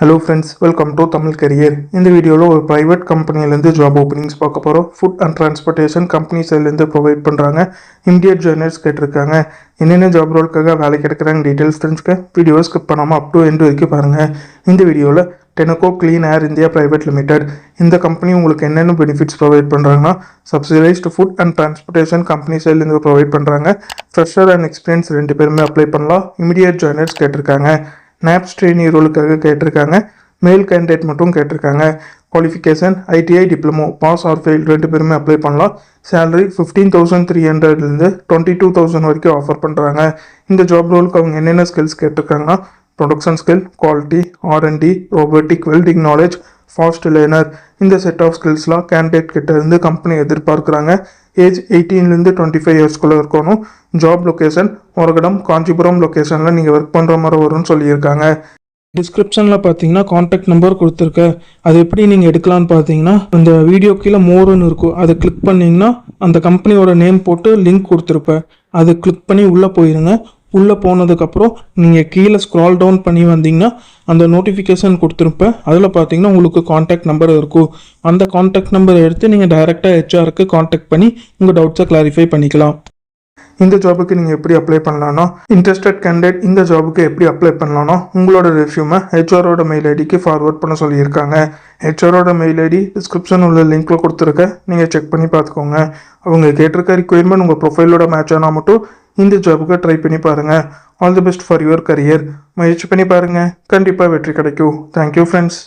Hello friends, welcome to Tamil career. இந்த வீடியோவில் ஒரு ப்ரைவேட் கம்பெனிலேருந்து ஜாப் ஓப்பனிங்ஸ் பார்க்க போகிறோம். ஃபுட் அண்ட் டிரான்ஸ்போர்ட்டேஷன் கம்பெனி சைட்லேருந்து ப்ரொவைட் பண்ணுறாங்க. இமிடியட் ஜாயினர்ஸ் கேட்டிருக்காங்க. என்னென்ன ஜாப் ரோலுக்காக வேலைக்கு எடுக்கிறாங்க டீட்டெயில்ஸ் தெரிஞ்சுக்க வீடியோ ஸ்கிப் பண்ணாமல் அப் டு எண்ட் வரைக்கும் பாருங்கள். இந்த வீடியோவில் Tenneco clean air India private limited இந்த கம்பெனி உங்களுக்கு என்னென்ன பெனிஃபிட்ஸ் ப்ரொவைட் பண்ணுறாங்கன்னா, subsidised food and transportation company சைட்லேருந்து ப்ரொவைட் பண்ணுறாங்க. ஃப்ரெஷர் அண்ட் எக்ஸ்பீரியன்ஸ் 2 பேருமே அப்ளை பண்ணலாம். இமிடியட் ஜாயினர்ஸ் கேட்டிருக்காங்க. நாப்ஸ் ட்ரெயினி ரோலுக்காக கேட்டிருக்காங்க. மேல் கேண்டிடேட் மட்டும் கேட்டிருக்காங்க. Qualification ITI diploma pass or fail 2 பேருமே அப்ளை பண்ணலாம். சேலரி 15,300லேருந்து 22,000 வரைக்கும் ஆஃபர் பண்ணுறாங்க. இந்த ஜாப் ரோலுக்கு அவங்க என்னென்ன ஸ்கில்ஸ் கேட்டிருக்காங்கன்னா, production skill, quality, R and D, robotic, welding knowledge, fast learner. இந்த செட் ஆஃப் ஸ்கில்ஸ்லாம் கேண்டிடேட் கிட்ட இருந்து கம்பெனி எதிர்பார்க்குறாங்க. ஏஜ் 18லேருந்து 25 இயர்ஸ்குள்ளே இருக்கணும். ஜாப் லொக்கேஷன் ஒரகடம், காஞ்சிபுரம் லொக்கேஷனில் நீங்கள் ஒர்க் பண்ணுற மாதிரி வரும்னு சொல்லியிருக்காங்க. டிஸ்கிரிப்ஷனில் பார்த்தீங்கன்னா காண்டாக்ட் நம்பர் கொடுத்துருக்கேன். அது எப்படி நீங்கள் எடுக்கலான்னு பார்த்தீங்கன்னா, அந்த வீடியோ கீழே மோருன்னு இருக்கும், அதை கிளிக் பண்ணிங்கன்னா அந்த கம்பெனியோட நேம் போட்டு லிங்க் கொடுத்துருப்பேன். அதை கிளிக் பண்ணி உள்ளே போயிருங்க. உள்ளே போனதுக்கப்புறம் நீங்கள் கீழே ஸ்க்ரால் டவுன் பண்ணி வந்தீங்கன்னா அந்த நோட்டிஃபிகேஷன் கொடுத்துருப்பேன். அதில் பார்த்தீங்கன்னா உங்களுக்கு காண்டாக்ட் நம்பர் இருக்கும். அந்த காண்டாக்ட் நம்பரை எடுத்து நீங்கள் டைரெக்டாக ஹெச்ஆருக்கு காண்டாக்ட் பண்ணி உங்கள் டவுட்ஸை கிளாரிஃபை பண்ணிக்கலாம். இந்த ஜாபுக்கு நீங்கள் எப்படி அப்ளை பண்ணலான்னா, இன்ட்ரெஸ்டட் கேண்டிடேட் இந்த ஜாபுக்கு எப்படி அப்ளை பண்ணலான்னா, உங்களோட ரெஸ்யூமை ஹெச்ஆரோட மெயில் ஐடிக்கு ஃபார்வர்ட் பண்ண சொல்லியிருக்காங்க. ஹெச்ஆரோட மெயில் ஐடி டிஸ்கிரிப்ஷன் உள்ள லிங்க்கில் கொடுத்துருக்க, நீங்கள் செக் பண்ணி பார்த்துக்கோங்க. அவங்க கேட்டிருக்க ரிக்வயர்மெண்ட் உங்கள் ப்ரொஃபைலோட மேட்ச் ஆனால் மட்டும் இந்த ஜாபுக்கு ட்ரை பண்ணி பாருங்கள். All the best for your career. முயற்சி பண்ணி பாருங்கள், கண்டிப்பாக வெற்றி கிடைக்கும். Thank you friends.